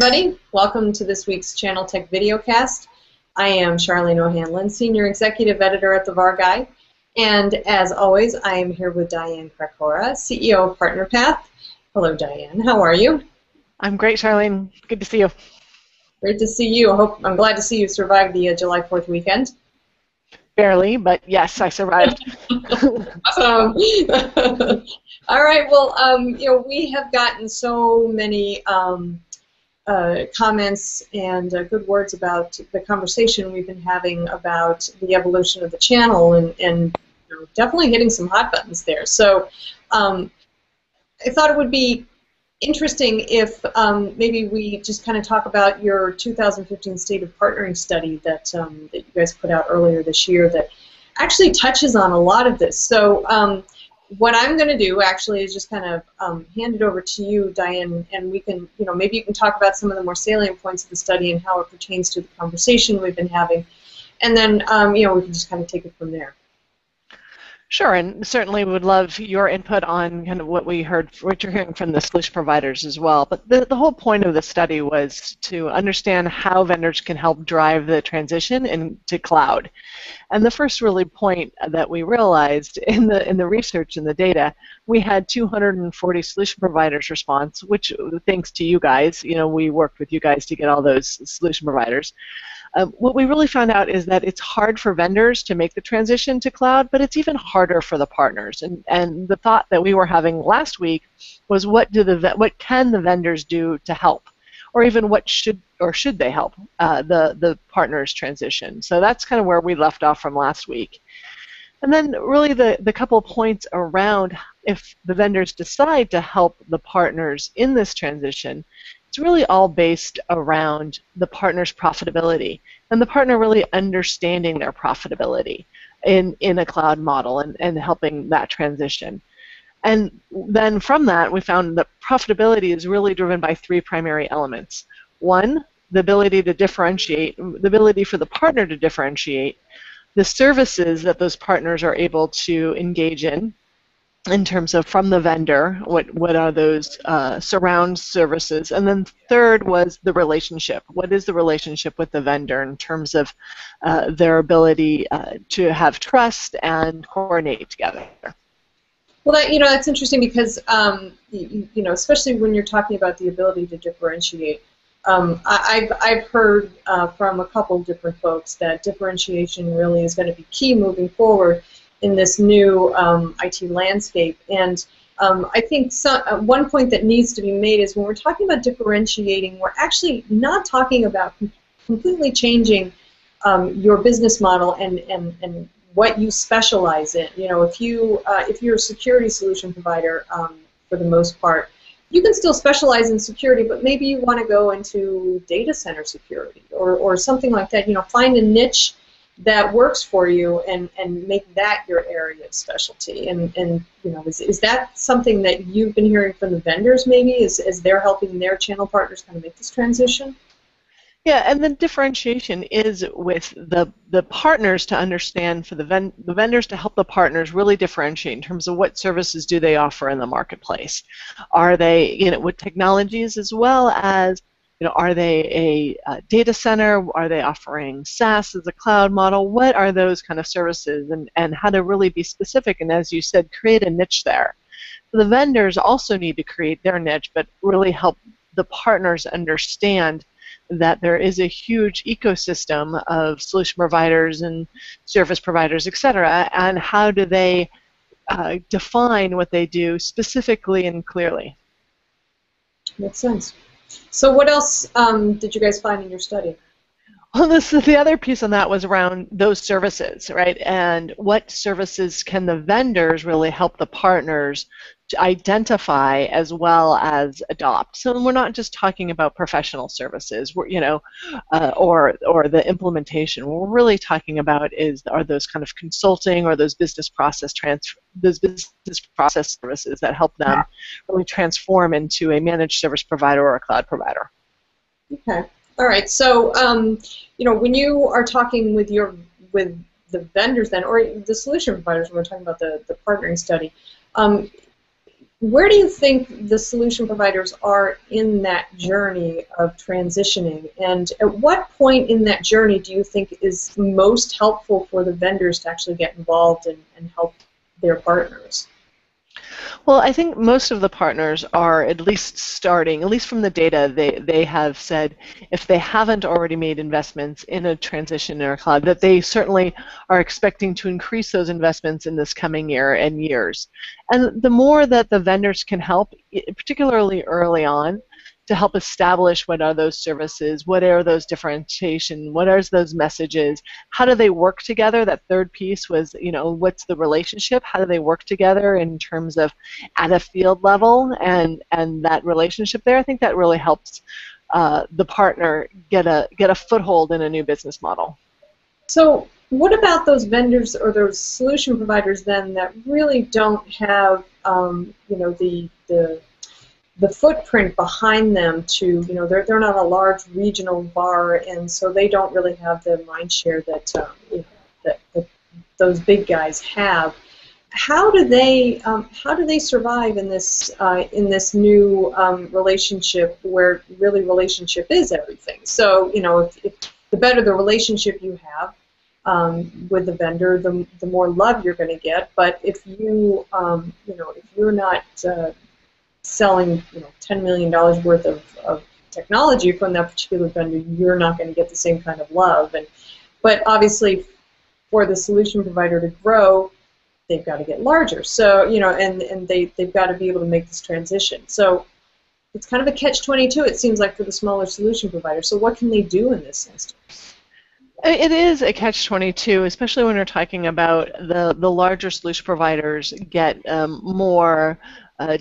everybody. Welcome to this week's ChannelTech VideoCast. I am Charlene O'Hanlon, Senior Executive Editor at the VAR Guide. And as always, I am here with Diane Krakora, CEO of PartnerPath. Hello, Diane. How are you? I'm great, Charlene. Good to see you. Great to see you. I'm glad to see you survived the July 4th weekend. Barely, but yes, I survived. Awesome. All right. Well, we have gotten so many comments and good words about the conversation we've been having about the evolution of the channel, and definitely hitting some hot buttons there. So I thought it would be interesting if maybe we just kind of talk about your 2015 State of Partnering study that you guys put out earlier this year that actually touches on a lot of this. So what I'm going to do actually is just kind of hand it over to you, Diane, and we can, maybe you can talk about some of the more salient points of the study and how it pertains to the conversation we've been having, and then we can just kind of take it from there. Sure, and certainly would love your input on kind of what you're hearing from the solution providers as well. But the whole point of the study was to understand how vendors can help drive the transition into cloud. And the first really point that we realized in the research and the data, we had 240 solution providers response, which thanks to you guys, we worked with you guys to get all those solution providers. What we really found out is that it's hard for vendors to make the transition to cloud, but it's even harder for the partners. And the thought that we were having last week was what can the vendors do to help, or even what should they help the partners transition. So that's kind of where we left off from last week. And then really the couple points around if the vendors decide to help the partners in this transition, it's really all based around the partner's profitability and the partner really understanding their profitability in a cloud model and helping that transition. And then from that, we found that profitability is really driven by three primary elements. One, the ability to differentiate, the ability for the partner to differentiate, the services that those partners are able to engage in terms of from the vendor, what are those surround services, and then third was the relationship. What is the relationship with the vendor in terms of their ability to have trust and coordinate together? Well, that's interesting because especially when you're talking about the ability to differentiate. I've heard from a couple different folks that differentiation really is going to be key moving forward in this new IT landscape. And I think one point that needs to be made is when we're talking about differentiating, we're actually not talking about completely changing your business model and what you specialize in. If you're a security solution provider, for the most part, you can still specialize in security, but maybe you want to go into data center security or something like that. Find a niche that works for you and make that your area of specialty. And is that something that you've been hearing from the vendors maybe as they're helping their channel partners kind of make this transition? Yeah, and the differentiation is with the partners to understand, for the vendors to help the partners really differentiate in terms of what services do they offer in the marketplace. Are they, with technologies as well as, are they a data center? Are they offering SaaS as a cloud model? What are those kind of services, and how to really be specific and, as you said, create a niche there. So the vendors also need to create their niche, but really help the partners understand that there is a huge ecosystem of solution providers and service providers, etc., and how do they define what they do specifically and clearly. Makes sense. So what else did you guys find in your study? Well, the other piece on that was around those services, right? And what services can the vendors really help the partners to identify as well as adopt? So we're not just talking about professional services, or the implementation. What we're really talking about are those kind of consulting or those business process services that help them really transform into a managed service provider or a cloud provider. Okay. All right. So, when you are talking with the vendors then, or the solution providers, when we're talking about the partnering study, where do you think the solution providers are in that journey of transitioning? And at what point in that journey do you think is most helpful for the vendors to actually get involved and help their partners? Well, I think most of the partners are at least starting, at least from the data, they have said if they haven't already made investments in a transition in our cloud, that they certainly are expecting to increase those investments in this coming year and years. And the more that the vendors can help, particularly early on, to help establish what are those services, what are those differentiation, what are those messages, how do they work together? That third piece was, what's the relationship? How do they work together in terms of at a field level and that relationship there? I think that really helps the partner get a foothold in a new business model. So what about those vendors or those solution providers then that really don't have, the footprint behind them to, they're not a large regional VAR, and so they don't really have the mind share that, that those big guys have. How do they survive in this new relationship where really relationship is everything? So if the better the relationship you have with the vendor, the more love you're going to get. But if you if you're not selling $10 million worth of technology from that particular vendor, you're not going to get the same kind of love. But obviously, for the solution provider to grow, they've got to get larger. So and they've got to be able to make this transition. So it's kind of a catch-22. It seems like for the smaller solution provider. So what can they do in this instance? It is a catch-22, especially when we're talking about the larger solution providers get more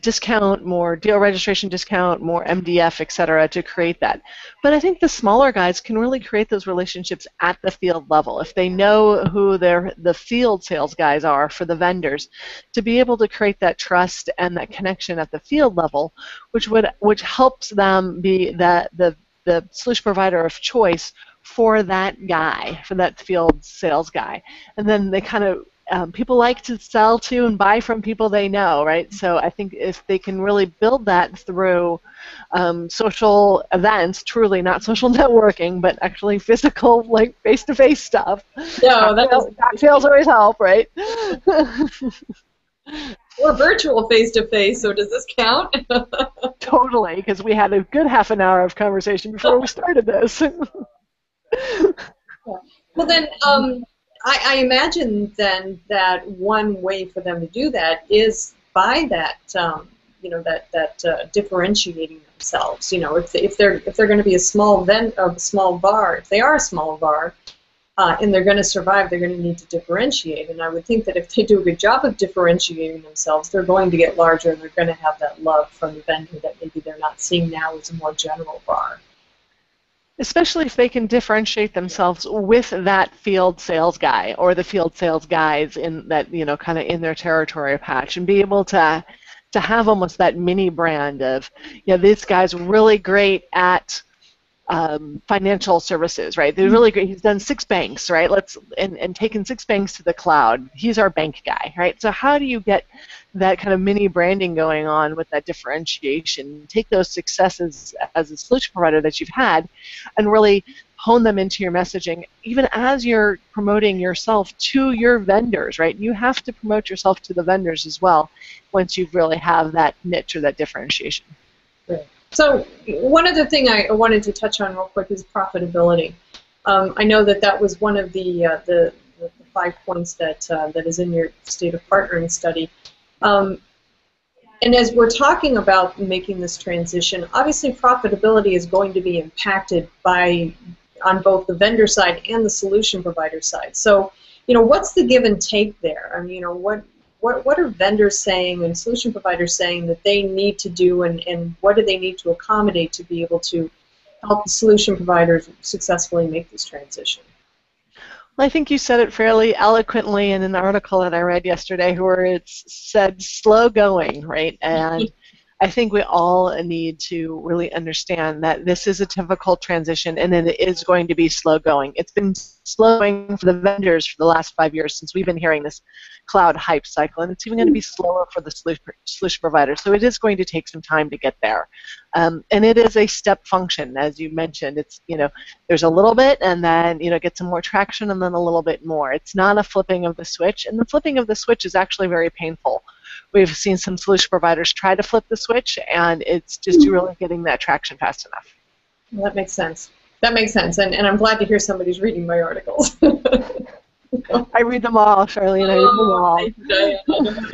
discount, more deal registration discount, more MDF, et cetera, to create that. But I think the smaller guys can really create those relationships at the field level. If they know who the field sales guys are for the vendors, to be able to create that trust and that connection at the field level, which helps them be the solution provider of choice for that guy, for that field sales guy. And then they kind of people like to sell to and buy from people they know, right? So I think if they can really build that through social events, truly not social networking, but actually physical, like face-to-face stuff. No, cocktails always help, right? Or virtual face-to-face, so does this count? Totally, because we had a good half an hour of conversation before we started this. Well then, I imagine then that one way for them to do that is by that, differentiating themselves. If they're going to be a small VAR, if they are a small VAR, and they're going to survive, they're going to need to differentiate. And I would think that if they do a good job of differentiating themselves, they're going to get larger and they're going to have that love from the vendor that maybe they're not seeing now as a more general VAR. Especially if they can differentiate themselves with that field sales guy or the field sales guys in that, kind of in their territory patch, and be able to have almost that mini brand of, this guy's really great at financial services, right? They're really great. He's done 6 banks, right? And taken 6 banks to the cloud. He's our bank guy, right? So how do you get that kind of mini branding going on with that differentiation? Take those successes as a solution provider that you've had and really hone them into your messaging, even as you're promoting yourself to your vendors, right? You have to promote yourself to the vendors as well once you really have that niche or that differentiation. Right. So one other thing I wanted to touch on real quick is profitability. I know that was one of the 5 points that is in your state of partnering study. And as we're talking about making this transition, obviously profitability is going to be impacted on both the vendor side and the solution provider side. So, what's the give and take there? I mean, what are vendors saying and solution providers saying that they need to do, and what do they need to accommodate to be able to help the solution providers successfully make this transition? Well, I think you said it fairly eloquently in an article that I read yesterday where it said slow going, right? And I think we all need to really understand that this is a difficult transition, and it is going to be slow going. It's been slow going for the vendors for the last 5 years since we've been hearing this cloud hype cycle, and it's even going to be slower for the solution providers. So it is going to take some time to get there, and it is a step function, as you mentioned. It's, you know, there's a little bit, and then, you know, get some more traction, and then a little bit more. It's not a flipping of the switch, and the flipping of the switch is actually very painful. We've seen some solution providers try to flip the switch, and it's just really getting that traction fast enough. Well, that makes sense. That makes sense, and I'm glad to hear somebody's reading my articles. I read them all, Charlene. I read them all. Thank you, Diane.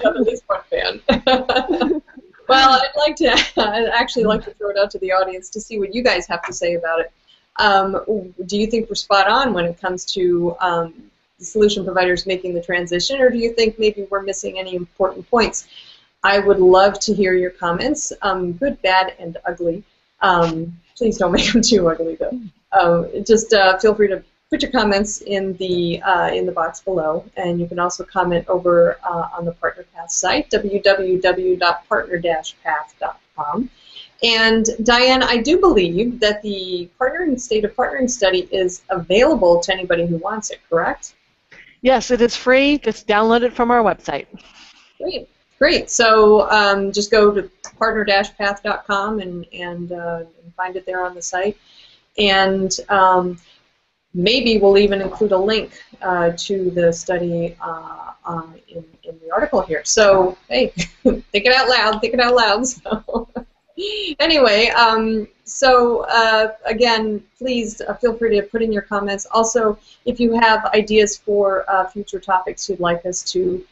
I'm at least one fan. Well, I'd actually like to throw it out to the audience to see what you guys have to say about it. Do you think we're spot on when it comes to the solution providers making the transition, or do you think maybe we're missing any important points? I would love to hear your comments, good, bad, and ugly. Please don't make them too ugly, though. Just feel free to put your comments in the box below, and you can also comment over on the PartnerPath site, www.partner-path.com. And Diane, I do believe that the State of Partnering study is available to anybody who wants it, correct? Yes, it is free. Just download it from our website. Great, great. So just go to partner-path.com and find it there on the site. And maybe we'll even include a link to the study in the article here. So, hey, think it out loud. Think it out loud. So. Anyway, again, please feel free to put in your comments. Also, if you have ideas for future topics you'd like us to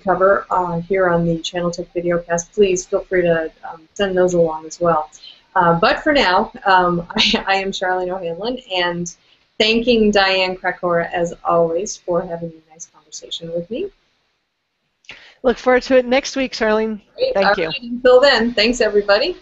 cover here on the ChannelTech VideoCast, please feel free to send those along as well. But for now, I am Charlene O'Hanlon, and thanking Diane Krakora, as always, for having a nice conversation with me. Look forward to it next week, Charlene. Great. Thank you. Until then, thanks, everybody.